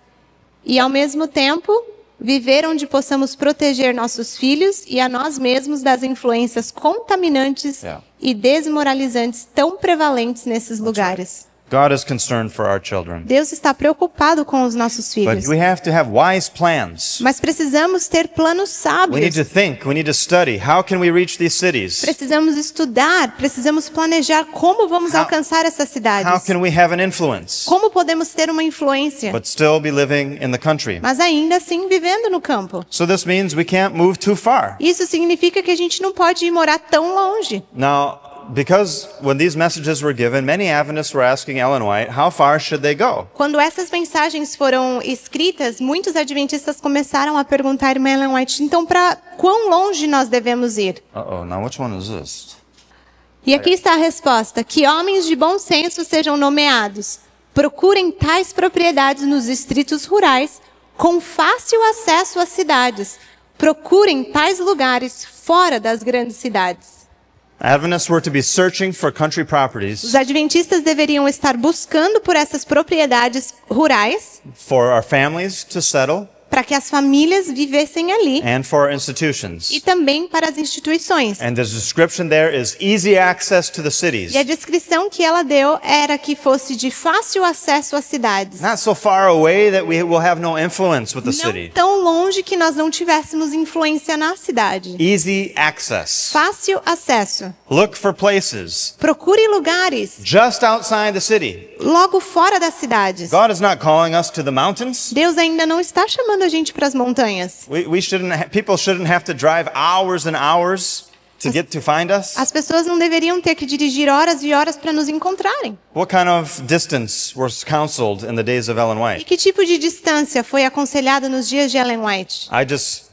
e, ao mesmo tempo, viver onde possamos proteger nossos filhos e a nós mesmos das influências contaminantes e desmoralizantes tão prevalentes nesses lugares.
God is concerned for our children.
Deus está preocupado com os nossos filhos.
But we have to have wise plans.
Mas precisamos ter planos
We need
sábios.
to think, we need to study. How can we reach these cities?
Precisamos estudar, precisamos planejar como vamos
How-
alcançar essas
How
cidades.
can we have an influence,
Como podemos ter uma influência,
but still be living in the country?
mas ainda assim vivendo no campo.
So this means we can't move too far.
Isso significa que a gente não pode ir morar tão longe.
Now, because when these messages were given, many Adventists were asking Ellen White, how far should they go?
Quando essas mensagens foram escritas, muitos adventistas começaram a perguntar a irmã Ellen White, então para quão longe nós devemos ir?
Uh-oh, now which one is this?
E aqui está a resposta: que homens de bom senso sejam nomeados. Procurem tais propriedades nos distritos rurais, com fácil acesso às cidades. Procurem tais lugares fora das grandes cidades.
Adventists were to be searching for country properties
Os adventistas deveriam estar buscando por essas propriedades rurais
for our families to settle
para que as famílias vivessem ali
and for our institutions.
e também para as instituições.
And the description there is easy access to the cities.
E a descrição que ela deu era que fosse de fácil acesso às cidades.
Not so far away that we will have no influence with the
Não
city.
tão longe que nós não tivéssemos influência na cidade.
Easy access.
Fácil acesso.
Look for places
Procure lugares
just outside the city.
logo fora das cidades.
God is not calling us to the mountains.
Deus ainda não está chamando a gente para as montanhas.
People shouldn't have to drive hours and hours to get to find us.
As pessoas não deveriam ter que dirigir horas e horas para nos encontrarem.
What kind of distance was counseled in the days of Ellen
E
White?
que tipo de distância foi aconselhada nos dias de Ellen White?
I just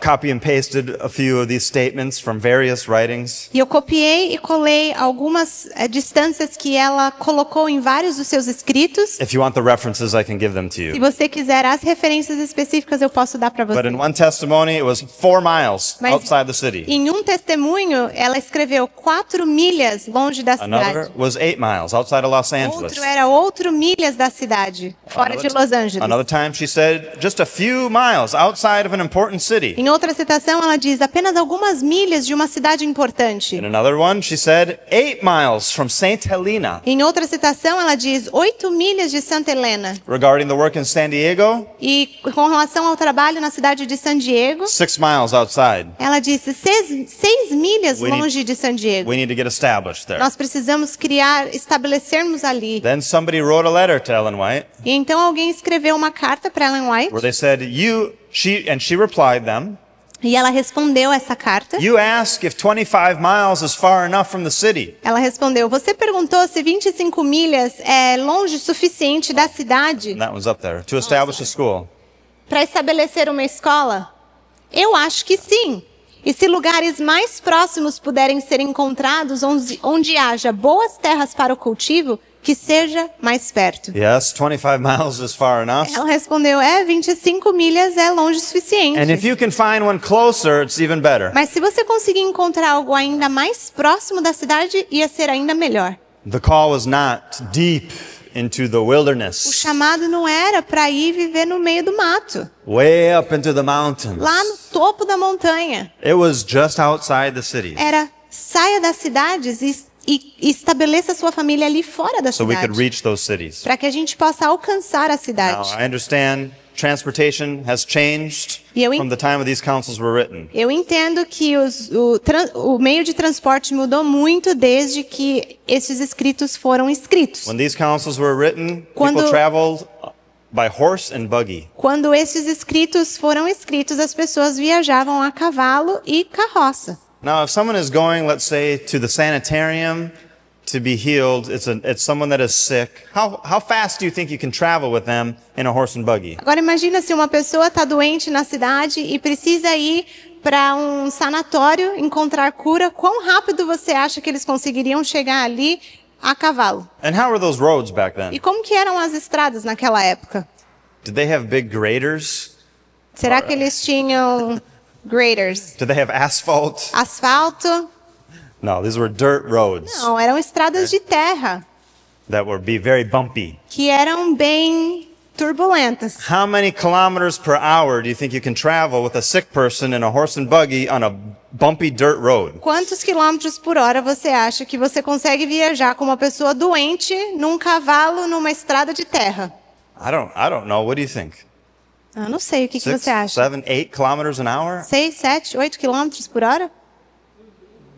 copy and pasted a few of these statements from various writings.
E eu copiei e colei algumas distâncias que ela colocou em vários dos seus escritos.
If you want the references, I can give them to
Se
you.
você quiser as referências específicas, eu posso dar para
But
você.
in one testimony, it was 4 miles
Mas
outside the city.
em um testemunho, ela escreveu 4 milhas longe da
Another
cidade.
was 8 miles outside of Los Angeles.
Outro era 8 milhas da cidade, fora de Los Angeles.
Another time she said just a few miles outside of an important city.
Em outra citação, ela diz apenas algumas milhas de uma cidade importante.
In another one, she said 8 miles from St. Helena.
Em outra citação, ela diz 8 milhas de Santa Helena.
Regarding the work in San Diego,
E com relação ao trabalho na cidade de San Diego,
6 miles outside.
ela disse 6 milhas
We need-
longe de San Diego.
We need to get established there.
Nós precisamos estabelecermos ali.
Then somebody wrote a letter to Ellen White
E então alguém escreveu uma carta para Ellen White
where they said, she replied them,
e ela respondeu essa carta.
you ask if 25 miles is far enough from the city.
Ela respondeu: você perguntou se 25 milhas é longe o suficiente da cidade
And that one's up there. To establish a school.
para estabelecer uma escola? Eu acho que sim. E se lugares mais próximos puderem ser encontrados onde haja boas terras para o cultivo, que seja mais perto.
Yes, 25 miles is far enough.
Ela respondeu: 25 milhas é longe o suficiente.
And if you can find one closer, it's even better.
Mas se você conseguir encontrar algo ainda mais próximo da cidade, ia ser ainda melhor.
The call was not deep into the
O
wilderness,
chamado não era para ir viver no meio do mato,
way up into the mountains.
lá no topo da montanha.
It was just outside the city.
Era: saia das cidades e e estabeleça sua família ali fora da
so we could
cidade,
reach those cities.
para que a gente possa alcançar a
Now,
cidade.
I understand transportation has changed
E eu
from the time of these councils were written.
Eu entendo que o meio de transporte mudou muito desde que esses escritos foram escritos.
When these councils were written,
Quando-
people traveled by horse and buggy.
Quando esses escritos foram escritos, as pessoas viajavam a cavalo e carroça.
Now, if someone is going, let's say, to the sanitarium to be healed, it's someone that is sick. How fast do you think you can travel with them in a horse and buggy?
Agora imagina se uma pessoa está doente na cidade e precisa ir para um sanatório encontrar cura. Quão rápido você acha que eles conseguiriam chegar ali a cavalo?
And how were those roads back
E
then?
como que eram as estradas naquela época?
Did they have big graders?
Será que eles tinham graders?
Did they have asphalt?
Asfalto?
No, these were dirt roads
Não, eram estradas de terra,
that would be very bumpy.
que eram bem turbulentas.
How many kilometers per hour do you think you can travel with a sick person in a horse and buggy on a bumpy dirt road?
Quantos quilômetros por hora você acha que você consegue viajar com uma pessoa doente num cavalo numa estrada de terra?
I don't know. What do you think?
Eu não sei, o que
6,
você acha?
7, 8 kilometers an hour?
6, 7, 8 quilômetros por hora?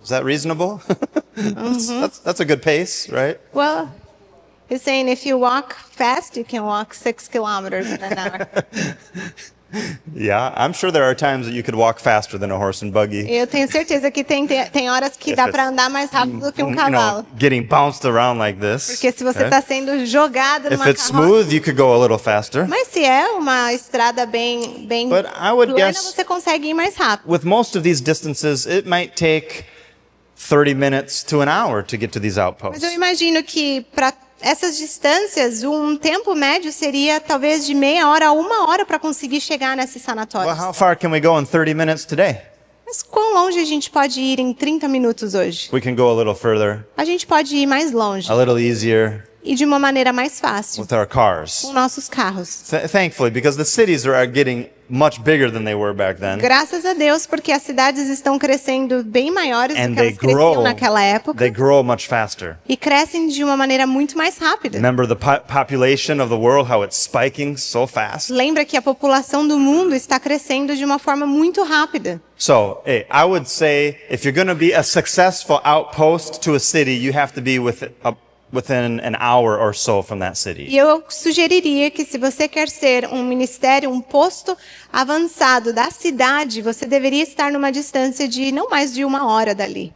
Is that reasonable? That's a good pace, right?
Well, he's saying if you walk fast, you can walk 6 kilometers an hour.
Yeah, I'm sure there are times that you could walk faster than a horse and buggy.
Eu tenho certeza que tem horas que dá para andar mais rápido do que um cavalo.
Getting bounced around like this.
Porque se você
okay?
está sendo jogado
If
numa
it's
carroça...
smooth, you could go a little faster.
Mas se é uma estrada bem
But I would
plana,
guess-
você consegue ir mais rápido.
With most of these distances, it might take 30 minutes to an hour to get to these
Mas
outposts.
eu imagino que para essas distâncias, um tempo médio seria talvez de meia hora a 1 hora para conseguir chegar nesses sanatórios.
Well, how far can we go in 30 minutes today?
Mas quão longe a gente pode ir em 30 minutos hoje?
We can go a little further,
A gente pode ir mais longe
a little easier
e de uma maneira mais fácil
with our cars.
com nossos carros.
Thankfully, because the cities are getting much bigger than they were back then.
Graças a Deus, porque as cidades estão crescendo bem maiores
And
do que
they
elas cresciam naquela
they
época
grow much faster.
e crescem de uma maneira muito mais rápida.
Remember the population of the world, how it's spiking so fast?
Lembra que a população do mundo está crescendo de uma forma muito rápida.
So, hey, I would say if you're going to be a successful outpost to a city, you have to be within an hour or so from that city.
E eu sugeriria que se você quer ser um ministério, um posto avançado da cidade, você deveria estar numa distância de não mais de 1 hora dali.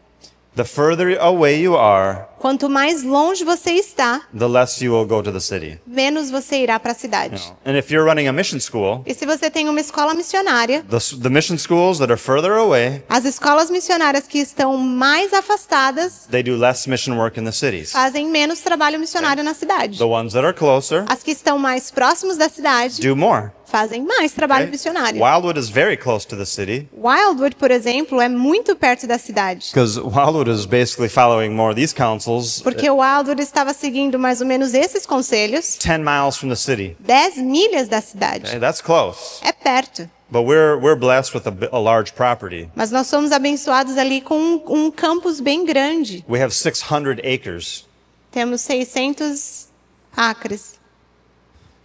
The further away you are,
Quanto mais longe você está,
the less you will go to the city.
menos você irá para a cidade.
And if you're running a mission school,
E se você tem uma escola missionária,
the mission schools that are further away,
as escolas missionárias que estão mais afastadas
they do less mission work in the cities.
fazem menos trabalho missionário na cidade.
The ones that are closer
As que estão mais próximos da cidade
do more.
fazem mais trabalho
Okay?
missionário.
Wildwood is very close to the city
Wildwood, por exemplo, é muito perto da cidade.
because Wildwood is basically following more of these councils.
Porque o Wildwood estava seguindo mais ou menos esses conselhos,
10 miles from the city.
10 milhas da cidade.
Okay, that's close.
É perto.
But we're blessed with a large property.
Mas nós somos abençoados ali com um campus bem grande.
We have 600 acres.
Temos 600 acres.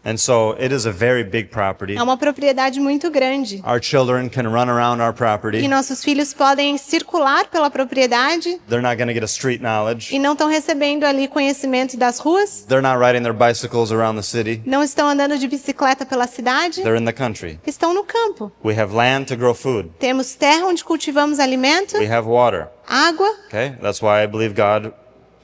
And so it is a very big property.
É uma propriedade muito grande.
Our children can run around our
E
property.
nossos filhos podem circular pela propriedade
They're not going to get a street knowledge.
e não estão recebendo ali conhecimento das ruas,
They're not riding their bicycles around the city.
não estão andando de bicicleta pela cidade,
They're in the country.
estão no campo.
We have land to grow food.
Temos terra onde cultivamos alimento,
We have water.
água,
Okay? That's why I believe God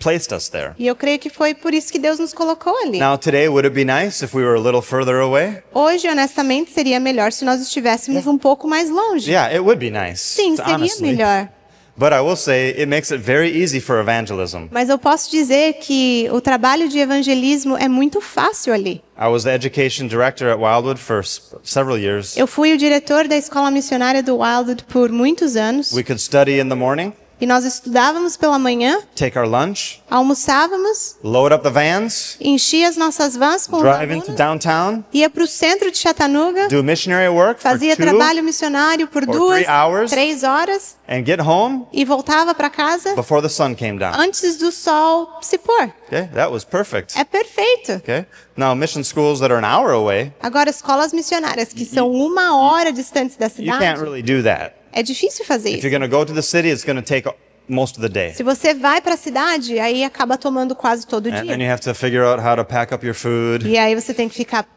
placed us there.
e eu creio que foi por isso que Deus nos colocou ali.
Now today, would it be nice if we were a little further away?
Hoje, honestamente, seria melhor se nós estivéssemos um pouco mais longe.
Yeah, it would be nice.
Sim, seria
honestly.
melhor.
But I will say it makes it very easy for evangelism.
Mas eu posso dizer que o trabalho de evangelismo é muito fácil ali.
I was the education director at Wildwood for several years.
Eu fui o diretor da escola missionária do Wildwood por muitos anos.
We could study in the morning.
E nós estudávamos pela manhã,
take our lunch,
almoçávamos,
load up the vans,
enchia as nossas vans com os
drive into
alunos,
downtown,
ia para o centro de Chattanooga,
do missionary work for
fazia
2
trabalho missionário por
or
2,
3 hours,
3 horas
and get home
e voltava para casa
before the sun came down.
antes do sol se pôr.
Okay, that was perfect.
É perfeito.
Okay, now mission schools that are an hour away,
Agora, escolas missionárias que são 1 hora distantes da
you can't
cidade,
really do that.
é difícil fazer
If
isso.
you're going to go to the city, it's going to take most of the day.
Se você vai para a cidade, aí acaba tomando quase todo
And then
dia.
you have to figure out how to pack up your food.
E aí você tem que ficar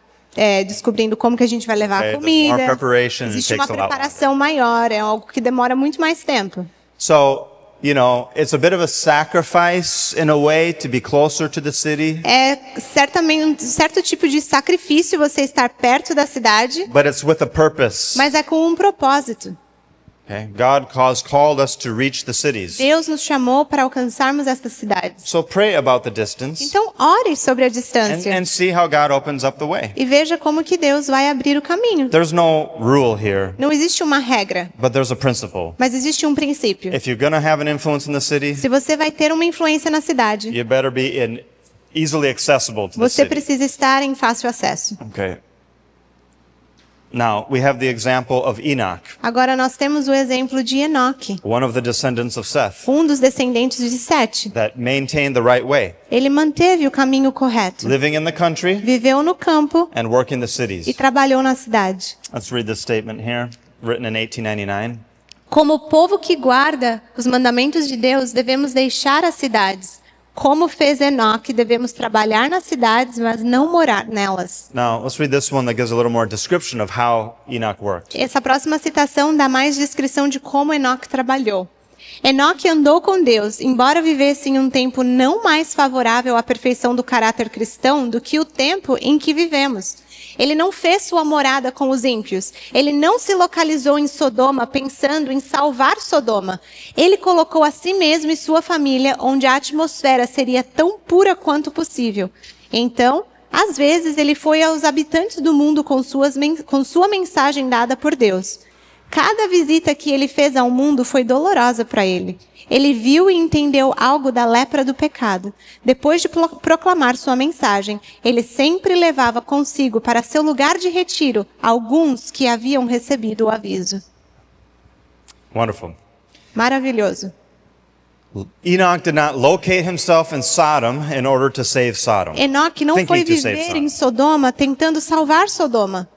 descobrindo como que a gente vai levar
Okay,
a
there's more
comida.
preparation, it
Existe
takes
uma
a lot
preparação maior, é algo que demora muito mais tempo.
So, you know, it's a bit of a sacrifice in a way to be closer to the city,
É certamente um certo tipo de sacrifício você estar perto da cidade,
but it's with a purpose.
mas é com um propósito.
Okay? God has called us to reach the cities.
Deus nos chamou para alcançarmos estas cidades.
So pray about the distance
Então, ore sobre a distância
and see how God opens up the way.
e veja como que Deus vai abrir o caminho.
There's no rule here,
Não existe uma regra,
but there's a principle.
mas existe um princípio.
If you're going to have an influence in the city,
Se você vai ter uma influência na cidade,
you better be easily accessible to the
você
city.
precisa estar em fácil acesso.
Okay. Now, we have the example of Enoch,
Agora nós temos o exemplo de Enoque,
one of the descendants of Seth,
um dos descendentes de Sete.
that maintained the right way,
Ele manteve o caminho correto,
living in the country
viveu no campo
and working the
e
cities.
trabalhou na cidade.
Let's read this statement here, written in 1899.
Como povo que guarda os mandamentos de Deus, devemos deixar as cidades. Como fez Enoque, devemos trabalhar nas cidades, mas não morar nelas.
Now, let's read this one that gives a little more description of how Enoch worked.
Essa próxima citação dá mais descrição de como Enoque trabalhou. Enoque andou com Deus, embora vivesse em um tempo não mais favorável à perfeição do caráter cristão do que o tempo em que vivemos. Ele não fez sua morada com os ímpios. Ele não se localizou em Sodoma pensando em salvar Sodoma. Ele colocou a si mesmo e sua família onde a atmosfera seria tão pura quanto possível. Então, às vezes, ele foi aos habitantes do mundo com sua mensagem dada por Deus. Cada visita que ele fez ao mundo foi dolorosa para ele. Ele viu e entendeu algo da lepra do pecado. Depois de proclamar sua mensagem, ele sempre levava consigo para seu lugar de retiro alguns que haviam recebido o aviso.
Wonderful.
Maravilhoso.
Enoch did not locate himself in Sodom in order to save Sodom.
Enoque não
Thinking
foi
to save
viver
Sodom.
em Sodoma tentando salvar Sodoma.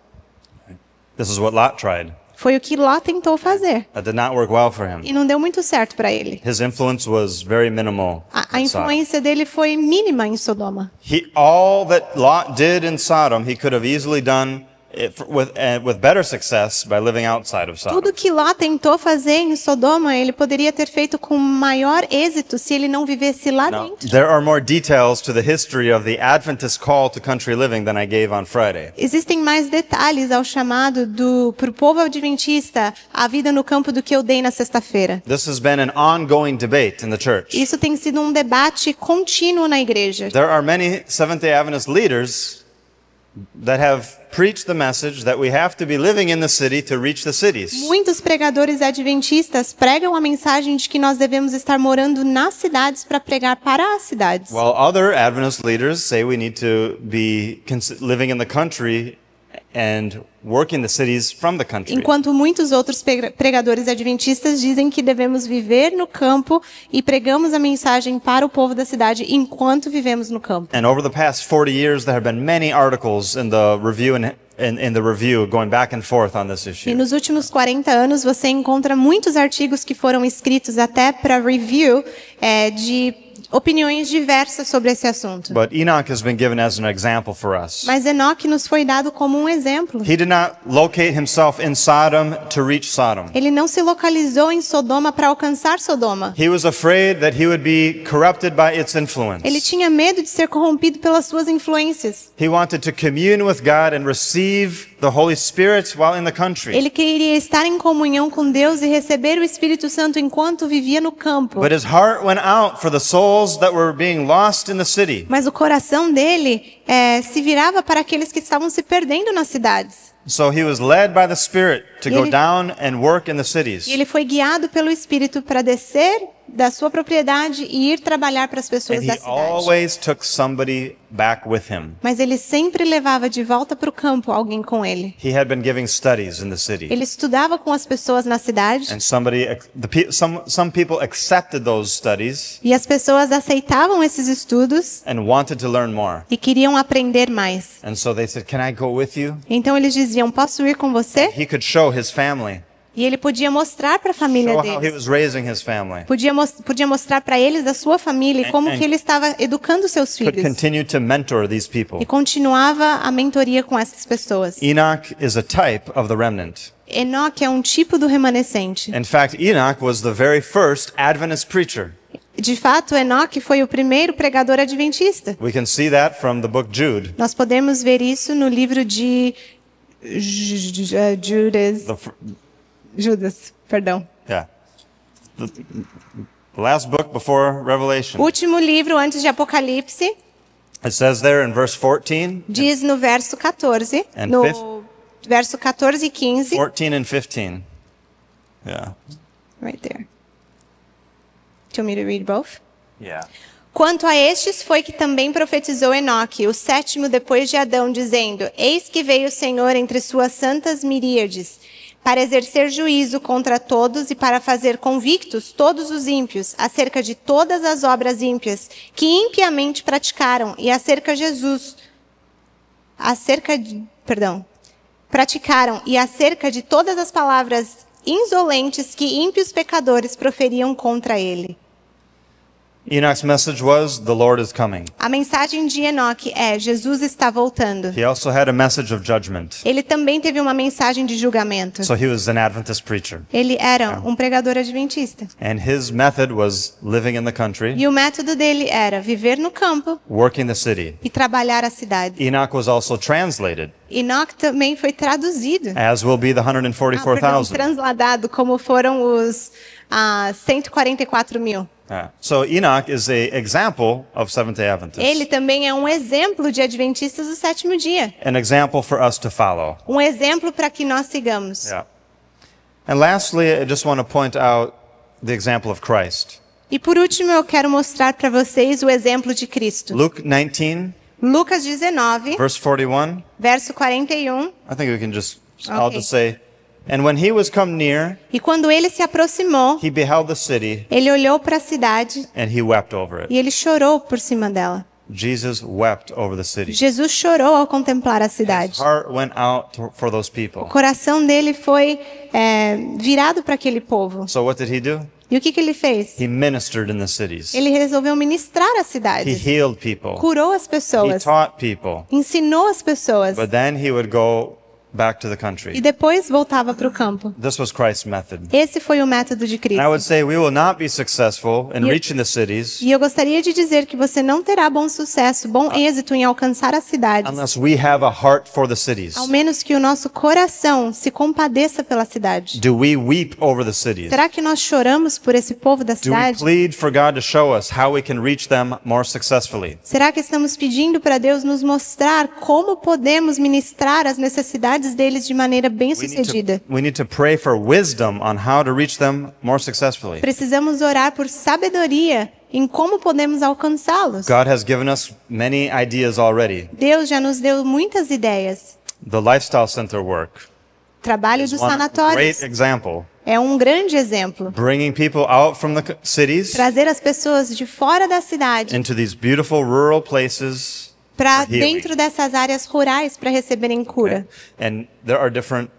This is what Lot tried.
Foi o que Ló tentou fazer.
That did not work well for him.
E não deu muito certo para ele.
His influence was very minimal.
A
in Sodom.
influência dele foi mínima em Sodoma.
All that Lot did in Sodom, he could have easily done it with better success by living outside of Sodom.
Tudo que Ló tentou fazer em Sodoma, ele poderia ter feito com maior êxito se ele não vivesse lá
Now,
dentro.
there are more details to the history of the Adventist call to country living than I gave on Friday.
Existem mais detalhes ao chamado para o povo adventista, a vida no campo, do que eu dei na sexta-feira.
This has been an ongoing debate in the church.
Isso tem sido um debate contínuo na igreja.
There are many Seventh-day Adventist leaders that have preached the message that we have to be living in the city to reach the cities.
Muitos pregadores adventistas pregam a mensagem de que nós devemos estar morando nas cidades para pregar para as cidades.
While other Adventist leaders say we need to be living in the country and working the cities from the country.
Enquanto muitos outros pregadores adventistas dizem que devemos viver no campo e pregamos a mensagem para o povo da cidade enquanto vivemos no campo.
And over the past 40 years, there have been many articles in the review in the review going back and forth on this
E
issue.
nos últimos 40 anos você encontra muitos artigos que foram escritos até para review de opiniões diversas sobre esse assunto.
But Enoch has been given as an example for us.
Mas Enoque nos foi dado como um exemplo.
He did not locate himself in Sodom to reach Sodom.
Ele não se localizou em Sodoma para alcançar Sodoma.
He was afraid that he would be corrupted by its influence.
Ele tinha medo de ser corrompido pelas suas influências.
He wanted to commune with God and receive the Holy Spirit while in the country.
Ele queria estar em comunhão com Deus e receber o Espírito Santo enquanto vivia no campo.
But his heart went out for the souls that were being lost in the city.
Mas o coração dele se virava para aqueles que estavam se perdendo nas cidades.
So he was led by the Spirit to
E
go
ele-
down and work in the cities.
E ele foi guiado pelo Espírito para descer da sua propriedade e ir trabalhar para as pessoas
And
da
he
cidade.
always took somebody back with him.
Mas ele sempre levava de volta para o campo alguém com ele.
He had been giving studies in the city.
Ele estudava com as pessoas na cidade
And some people accepted those studies
e as pessoas aceitavam esses estudos
and wanted to learn more.
e queriam aprender mais.
And so they said, "Can I go with you?"
Então eles diziam, posso ir com você?
He could show his family,
E ele podia mostrar para a família
show how he
deles.
was raising his family.
Podia mostrar para eles da sua família e como que ele estava educando seus
Could
filhos.
continue to mentor these people.
E continuava a mentoria com essas pessoas.
Enoch is a type of the remnant.
Enoque é um tipo do remanescente.
In fact, Enoch was the very first Adventist preacher.
De fato, Enoque foi o primeiro pregador adventista.
We can see that from the book Jude.
Nós podemos ver isso no livro de Judas, perdão.
Yeah. The last book before Revelation.
Último livro antes de Apocalipse,
It says there in verse 14,
diz no verso 14,
And
no verso 14 e 15,
14 and 15. Yeah.
right there. Do you want me to read both?
Yeah.
Quanto a estes foi que também profetizou Enoque, o sétimo depois de Adão, dizendo: Eis que veio o Senhor entre suas santas miríades, para exercer juízo contra todos e para fazer convictos todos os ímpios, acerca de todas as obras ímpias que impiamente praticaram, e praticaram, e acerca de todas as palavras insolentes que ímpios pecadores proferiam contra ele.
Enoch's message was, "The Lord is coming."
A mensagem de Enoque é: Jesus está voltando.
He also had a message of judgment.
Ele também teve uma mensagem de julgamento.
So he was an Adventist preacher.
Ele era um pregador adventista.
And his method was living in the country,
E o método dele era viver no campo
working the city.
e trabalhar a cidade.
Enoch was also translated,
Enoque também foi traduzido.
as will be the 144,000.
Transladado, como foram os 144 mil.
Yeah. So Enoch is an example of Seventh-day Adventists,
Ele também é um exemplo de adventistas do sétimo dia.
an example for us to follow.
Um exemplo para que nós sigamos.
Yeah. And lastly, I just want to point out the example of Christ.
E por último, eu quero mostrar para vocês o exemplo de Cristo.
Luke 19,
Lucas 19,
verse 41.
verso 41.
I think we can I'll
Okay.
just say, "And when he was come near,
E quando ele se aproximou,
he beheld the city,
ele olhou para a cidade
and he wept over it."
e ele chorou por cima dela.
Jesus wept over the city.
Jesus chorou ao contemplar a
His
cidade.
heart went out for those
O
people.
coração dele foi virado para aquele povo.
So what did he do?
E o que ele fez?
He ministered in the cities.
Ele resolveu ministrar as
He
cidades.
healed people.
Curou as
He
pessoas.
taught people.
Ensinou as pessoas.
But then he would go back to the
E
country.
depois voltava para o campo.
This was Christ's method.
Esse foi o método de
And I would
Cristo.
say we will not be successful in
You-
reaching the cities
E eu gostaria de dizer que você não terá bom sucesso, bom êxito em alcançar as cidades,
unless we have a heart for the cities.
ao menos que o nosso coração se compadeça pela cidade.
Do we weep over the cities?
Será que nós choramos por esse povo da
Do we
cidade?
plead for God to show us how we can reach them more successfully?
Será que estamos pedindo para Deus nos mostrar como podemos ministrar as necessidades deles de maneira bem-sucedida?
We need to pray for wisdom on how to reach them more successfully.
Precisamos orar por sabedoria em como podemos alcançá-los.
God has given us many ideas already.
Deus já nos deu muitas ideias.
The Lifestyle Center work
Trabalho
is
dos
one
sanatórios
great example.
é um grande exemplo.
Bringing people out from the cities
Trazer as pessoas de fora da cidade
into these beautiful rural places.
para
for healing.
dentro dessas áreas rurais para receberem cura.
And there are different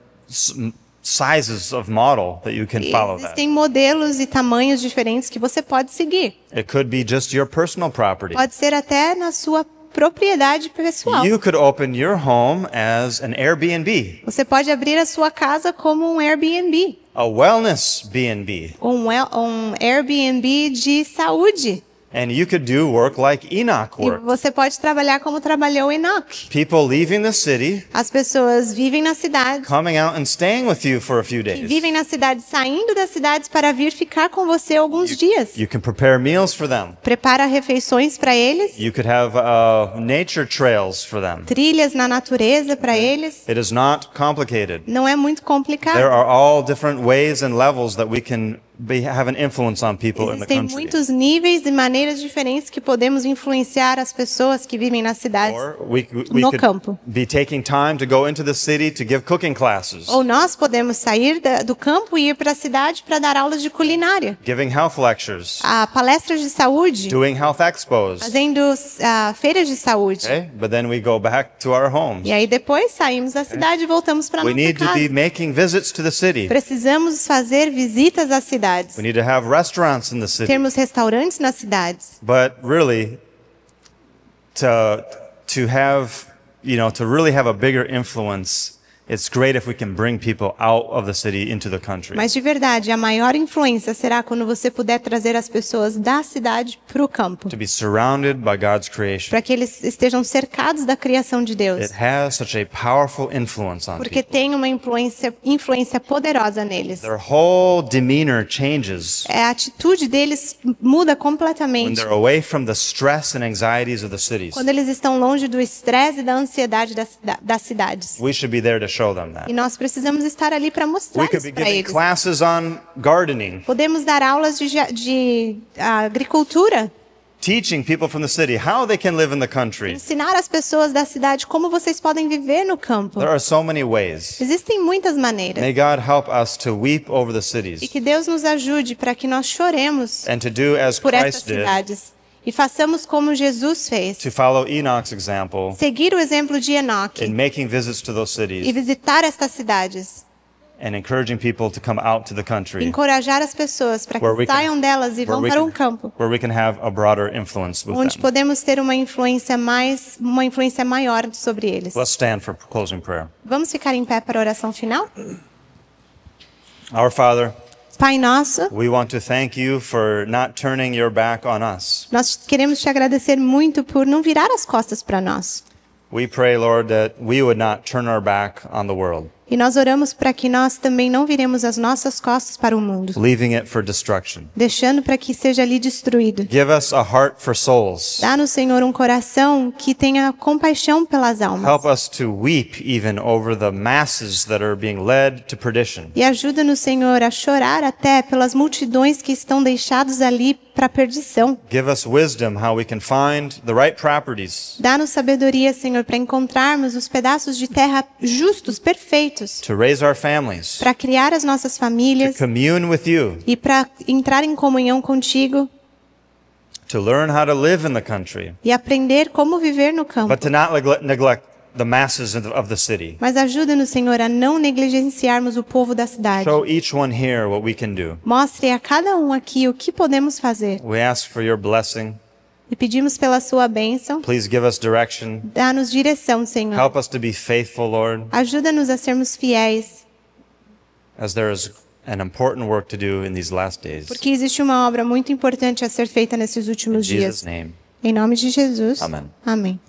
sizes of model that you can
E
follow that.
existem modelos e tamanhos diferentes que você pode seguir.
It could be just your personal property.
Pode ser até na sua propriedade pessoal.
You could open your home as an Airbnb,
Você pode abrir a sua casa como um Airbnb,
a wellness B&B,
um Airbnb de saúde.
and you could do work like Enoch
E
worked.
você pode trabalhar como trabalhou Enoque.
People leaving the city,
As pessoas vivem na cidade,
coming out and staying with you for a few days.
vivem na cidade, saindo das cidades para vir ficar com você alguns dias.
You can prepare meals for them.
Prepara refeições para eles,
You could have nature trails for them.
trilhas na natureza para eles.
It is not complicated.
Não é muito
There
complicado.
are all different ways and levels that we can have an influence on people in the
Existem
country.
muitos níveis e maneiras diferentes que podemos influenciar as pessoas que vivem nas cidades.
Or we
no
could
campo.
be taking time to go into the city to give cooking classes,
Ou nós podemos sair do campo e ir para a cidade para dar aulas de culinária,
giving health lectures,
palestras de saúde,
doing health expos.
fazendo feiras de saúde.
Okay? But then we go back to our homes.
E aí depois saímos da cidade e voltamos para
We
nossa
need to be
casa.
making visits to the city.
Precisamos fazer visitas às cidades.
We need to have restaurants in the city.
Termos restaurantes nas cidades.
But really, to have, to really have a bigger influence, it's great if we can bring people out of the city into the country.
Mas de verdade, a maior influência será quando você puder trazer as pessoas da cidade para o campo,
To be surrounded by God's creation.
para que eles estejam cercados da criação de Deus,
It has such a powerful influence on
porque
people.
tem uma influência poderosa neles.
Their whole demeanor changes
A atitude deles muda
when
completamente
they're away from the stress and anxieties of the cities.
quando eles estão longe do estresse e da ansiedade das cidades.
We should be there to show them that.
E nós precisamos estar ali para mostrar
We could
isso
be
para
giving
eles.
classes on gardening,
Podemos dar aulas de agricultura,
teaching people from the city how they can live in the country.
ensinar as pessoas da cidade como vocês podem viver no campo.
There are so many ways.
Existem muitas maneiras.
May God help us to weep over the
E
cities
que Deus nos ajude para que nós choremos
and to do as
por essas
Christ did,
cidades e façamos como Jesus fez.
to follow Enoch's example
Seguir o exemplo de
in
Enoque
making visits to those
e
cities
visitar estas cidades.
and encouraging people to come out to the country
Encorajar as pessoas para
Where we
que
can-
saiam delas e vão para um campo,
where we can have a broader influence with
onde
them.
podemos ter uma influência maior sobre eles.
Let's stand for closing prayer.
Vamos ficar em pé para a oração final?
Our Father,
Pai nosso,
we want to thank you for not turning your back on us.
nós queremos te agradecer muito por não virar as costas para nós.
We pray, Lord, that we would not turn our back on the world,
E nós oramos para que nós também não viremos as nossas costas para o mundo,
leaving it for destruction.
deixando para que seja ali destruído.
Give us a heart for souls.
Dá-nos, Senhor, um coração que tenha compaixão pelas almas.
Help us to weep even over the masses that are being led to perdition.
E ajuda-nos, Senhor, a chorar até pelas multidões que estão deixados ali para a perdição.
Give us wisdom how we can find the right properties
Dá-nos sabedoria, Senhor, para encontrarmos os pedaços de terra justos, perfeitos,
to raise our families,
para criar as nossas
to
famílias
commune with you,
e para entrar em comunhão contigo
to learn how to live in the country,
e aprender como viver no campo.
but to not neglect the masses of the city.
Mas ajuda-nos, Senhor, a não negligenciarmos o povo da cidade.
Show each one here what we can do.
Mostre a cada um aqui o que podemos fazer.
We ask for your blessing.
E pedimos pela sua bênção.
Please give us direction.
Dá-nos direção, Senhor.
Help us to be faithful, Lord,
Ajuda-nos a sermos fiéis,
as there is an important work to do in these last days.
porque existe uma obra muito importante a ser feita nesses
In
últimos
Jesus'
dias.
name,
Em nome de Jesus.
amen.
Amém.